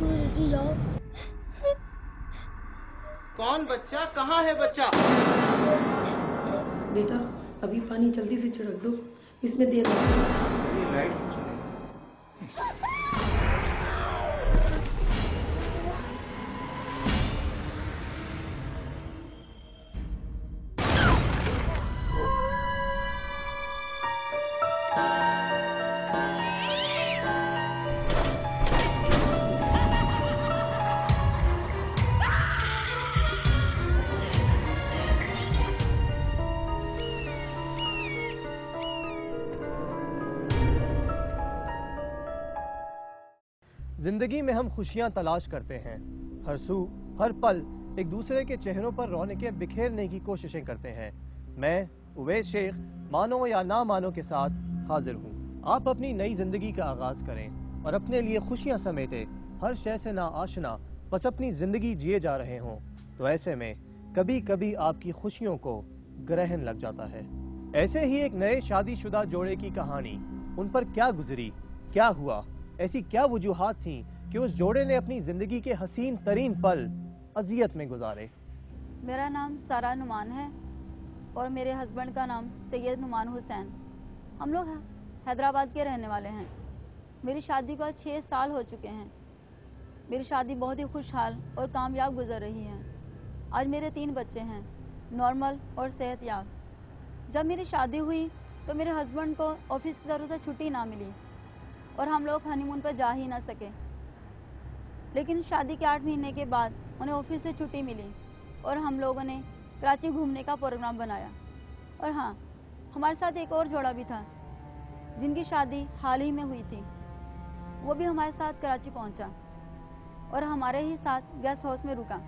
जल्दी जाओ। कौन बच्चा? कहाँ है बच्चा? बेटा अभी पानी जल्दी से छिड़क दो, इसमें देर लगती है। ये लाइट क्यों चलेगी? जिंदगी में हम खुशियां तलाश करते हैं, हर सू हर पल एक दूसरे के चेहरों पर रौनकें बिखेरने की कोशिशें करते हैं। मैं उवैस शेख मानो या ना मानो के साथ हाजिर हूँ। आप अपनी नई जिंदगी का आगाज करें और अपने लिए खुशियां समेटे हर शय से ना आशना बस अपनी जिंदगी जिए जा रहे हों, तो ऐसे में कभी कभी आपकी खुशियों को ग्रहण लग जाता है। ऐसे ही एक नए शादीशुदा जोड़े की कहानी, उन पर क्या गुजरी, क्या हुआ, ऐसी क्या वजूहात थीं कि उस जोड़े ने अपनी जिंदगी के हसीन तरीन पल अजियत में गुजारे। मेरा नाम सारा नुमान है और मेरे हस्बैंड का नाम सैयद नुमान हुसैन। हम लोग हैदराबाद के रहने वाले हैं। मेरी शादी को 6 साल हो चुके हैं। मेरी शादी बहुत ही खुशहाल और कामयाब गुजर रही है। आज मेरे 3 बच्चे हैं, नॉर्मल और सेहतयाब। जब मेरी शादी हुई तो मेरे हस्बैंड को ऑफिस की तरफ से छुट्टी ना मिली और हम लोग हनीमून पर जा ही ना सके। लेकिन शादी के 8 महीने के बाद उन्हें ऑफिस से छुट्टी मिली और हम लोगों ने कराची घूमने का प्रोग्राम बनाया। और हाँ, हमारे साथ एक और जोड़ा भी था जिनकी शादी हाल ही में हुई थी। वो भी हमारे साथ कराची पहुंचा और हमारे ही साथ गेस्ट हाउस में रुका।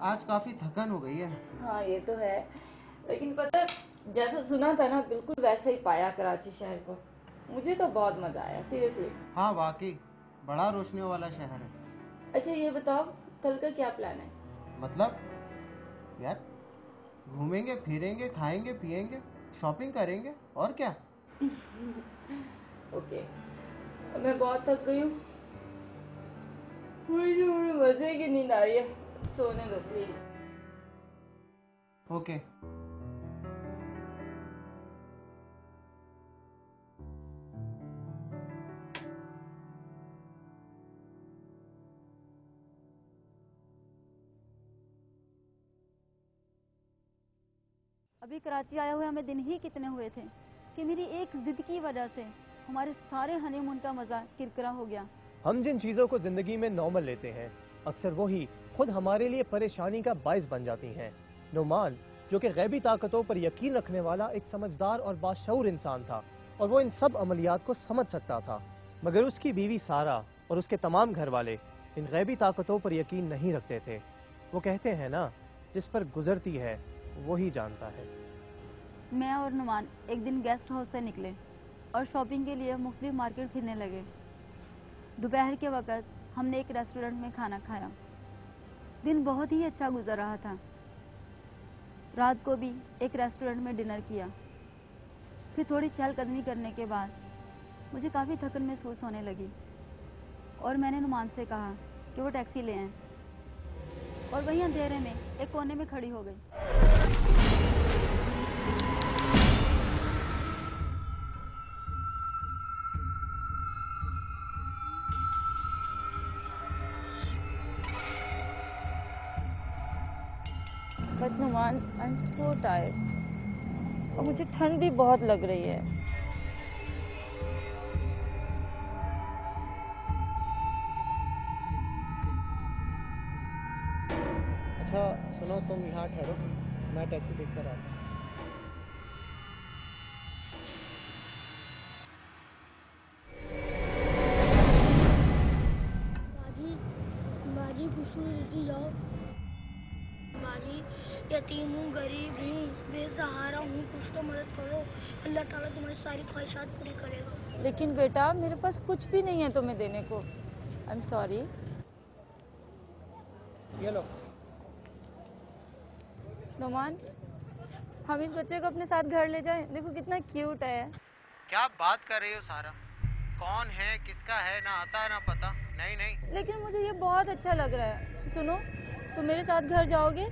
आज काफी थकन हो गई है। हाँ ये तो है, लेकिन पता जैसा सुना था ना बिल्कुल वैसे ही पाया कराची शहर को। मुझे तो बहुत मजा आया सीरियसली। हाँ वाकई बड़ा रोशनियों वाला शहर है। अच्छा ये बताओ कल का क्या प्लान है? मतलब यार घूमेंगे फिरेंगे, खाएंगे पिएंगे, शॉपिंग करेंगे, और क्या। ओके, मैं बहुत थक गई हूँ, मुझे मजे की नींद आ रही है, सोने दो प्लीज। ओके। अभी कराची आए हुए हमें दिन ही कितने हुए थे कि मेरी एक जिद की वजह से हमारे सारे हनीमून का मजा किरकिरा हो गया। हम जिन चीज़ों को ज़िंदगी में नॉर्मल लेते हैं, अक्सर वही खुद हमारे लिए परेशानी का बायस बन जाती हैं। नुमान, जो कि गैबी ताकतों पर यकीन रखने वाला एक समझदार और बाशऊर इंसान था, और वो इन सब अमलियात को समझ सकता था, मगर उसकी बीवी सारा और उसके तमाम घर वाले इन गैबी ताकतों पर यकीन नहीं रखते थे। वो कहते हैं ना, जिस पर गुजरती है वही जानता है। मैं और नुमान एक दिन गेस्ट हाउस से निकले और शॉपिंग के लिए मुख्तलिफ मार्केट फिरने लगे। दोपहर के वक्त हमने एक रेस्टोरेंट में खाना खाया। दिन बहुत ही अच्छा गुजर रहा था। रात को भी एक रेस्टोरेंट में डिनर किया। फिर थोड़ी चहलकदमी करने के बाद मुझे काफ़ी थकन महसूस होने लगी और मैंने नुमान से कहा कि वो टैक्सी ले आएं, और वहीं अंधेरे में एक कोने में खड़ी हो गई। But Numan, I am so tired और मुझे ठंड भी बहुत लग रही है। अच्छा सुनो, तुम यहाँ ठहरो, मैं टैक्सी देख कर आता हूँ। बाजी, बाजी कुछ नहीं देती जाओ। बाजी, यतीम हूँ, गरीब हूँ, बेसहारा हूँ, कुछ तो मदद करो। अल्लाह ताला तुम्हारी सारी ख्वाहिशात पूरी करेगा। लेकिन बेटा, मेरे पास कुछ भी नहीं है तुम्हें देने को। I am sorry. ये लो। नुमान, हम इस बच्चे को अपने साथ घर ले जाएं? देखो कितना क्यूट है। क्या बात कर रही हो सारा? कौन है, किसका है, ना आता ना पता। नहीं नहीं। लेकिन मुझे ये बहुत अच्छा लग रहा है। सुनो, तुम मेरे साथ घर जाओगे?